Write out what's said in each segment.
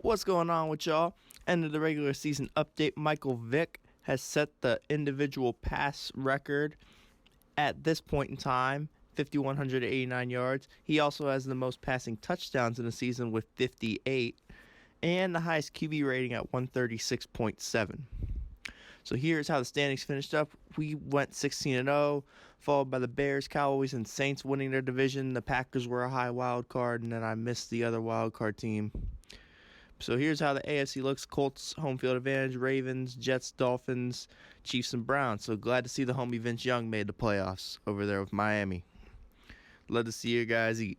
What's going on with y'all? End of the regular season update. Michael Vick has set the individual pass record at this point in time, 5,189 yards. He also has the most passing touchdowns in a season with 58, and the highest QB rating at 136.7. So here's how the standings finished up. We went 16-0, followed by the Bears, Cowboys, and Saints winning their division. The Packers were a high wild card, and then I missed the other wild card team. So here's how the AFC looks. Colts, home field advantage. Ravens, Jets, Dolphins, Chiefs, and Browns. So glad to see the homie Vince Young made the playoffs over there with Miami. Love to see you guys eat.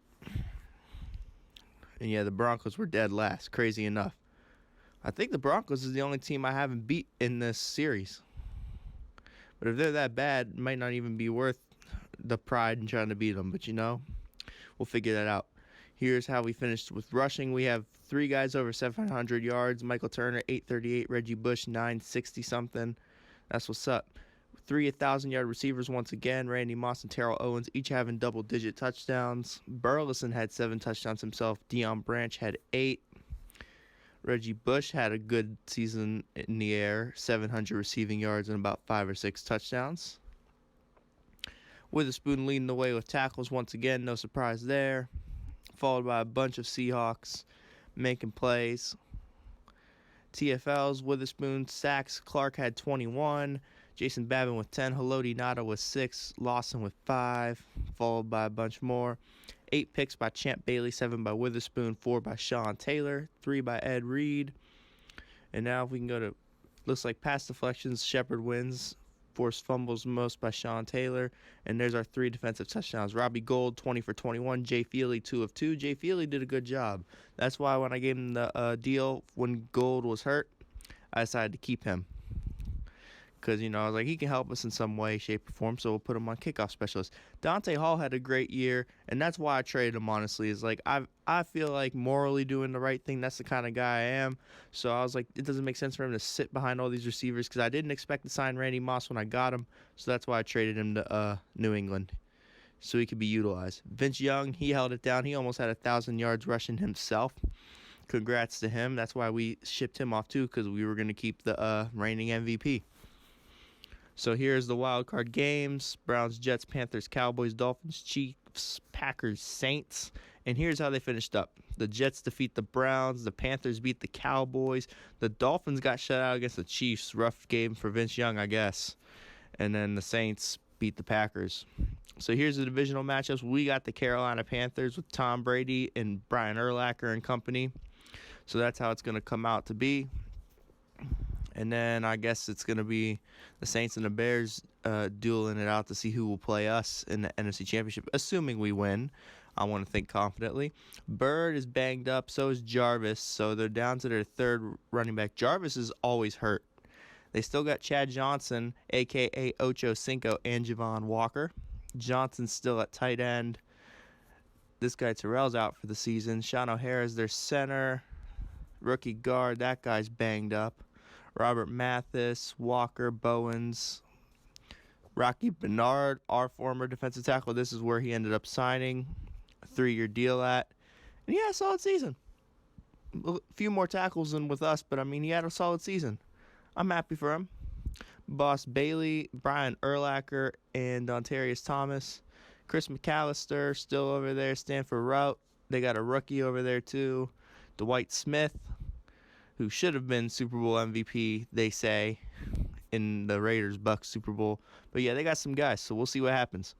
And yeah, the Broncos were dead last. Crazy enough. I think the Broncos is the only team I haven't beat in this series. But if they're that bad, it might not even be worth the pride in trying to beat them. But we'll figure that out. Here's how we finished with rushing. We have 3 guys over 700 yards. Michael Turner, 838. Reggie Bush, 960-something. That's what's up. 3 1,000-yard receivers once again. Randy Moss and Terrell Owens each having double-digit touchdowns. Burleson had 7 touchdowns himself. Deion Branch had 8. Reggie Bush had a good season in the air. 700 receiving yards and about 5 or 6 touchdowns. Witherspoon leading the way with tackles once again. No surprise there. Followed by a bunch of Seahawks making plays. TFLs, Witherspoon, sacks. Clark had 21. Jason Babin with 10. Haloti Ngata with 6. Lawson with 5. Followed by a bunch more. 8 picks by Champ Bailey. 7 by Witherspoon. 4 by Sean Taylor. 3 by Ed Reed. And now if we can go to, looks like pass deflections, Shepard wins. Forced fumbles most by Sean Taylor. And there's our 3 defensive touchdowns. Robbie Gould, 20 for 21. Jay Feely, 2 of 2. Jay Feely did a good job. That's why when I gave him the deal when Gould was hurt, I decided to keep him. Because, I was like, he can help us in some way, shape, or form, so we'll put him on kickoff specialist. Dante Hall had a great year, and that's why I traded him, honestly. Is like, I feel like morally doing the right thing. That's the kind of guy I am. So I was like, it doesn't make sense for him to sit behind all these receivers because I didn't expect to sign Randy Moss when I got him. So that's why I traded him to New England so he could be utilized. Vince Young, he held it down. He almost had 1,000 yards rushing himself. Congrats to him. That's why we shipped him off, too, because we were going to keep the reigning MVP. So here's the wild card games. Browns, Jets, Panthers, Cowboys, Dolphins, Chiefs, Packers, Saints. And here's how they finished up. The Jets defeat the Browns. The Panthers beat the Cowboys. The Dolphins got shut out against the Chiefs. Rough game for Vince Young, I guess. And then the Saints beat the Packers. So here's the divisional matchups. We got the Carolina Panthers with Tom Brady and Brian Urlacher and company. So that's how it's going to come out to be. And then I guess it's going to be the Saints and the Bears dueling it out to see who will play us in the NFC Championship, assuming we win. I want to think confidently. Bird is banged up, so is Jarvis, so they're down to their 3rd running back. Jarvis is always hurt. They still got Chad Johnson, a.k.a. Ocho Cinco, and Javon Walker. Johnson's still at tight end. This guy Terrell's out for the season. Sean O'Hara is their center. Rookie guard, that guy's banged up. Robert Mathis, Walker, Bowens, Rocky Bernard, our former defensive tackle. This is where he ended up signing a 3-year deal at. And he had a solid season. A few more tackles than with us, but he had a solid season. I'm happy for him. Boss Bailey, Brian Urlacher, and Dontarius Thomas. Chris McAllister still over there, Stanford Route. They got a rookie over there too, Dwight Smith, who should have been Super Bowl MVP, they say, in the Raiders-Bucks Super Bowl. But yeah, they got some guys, so we'll see what happens.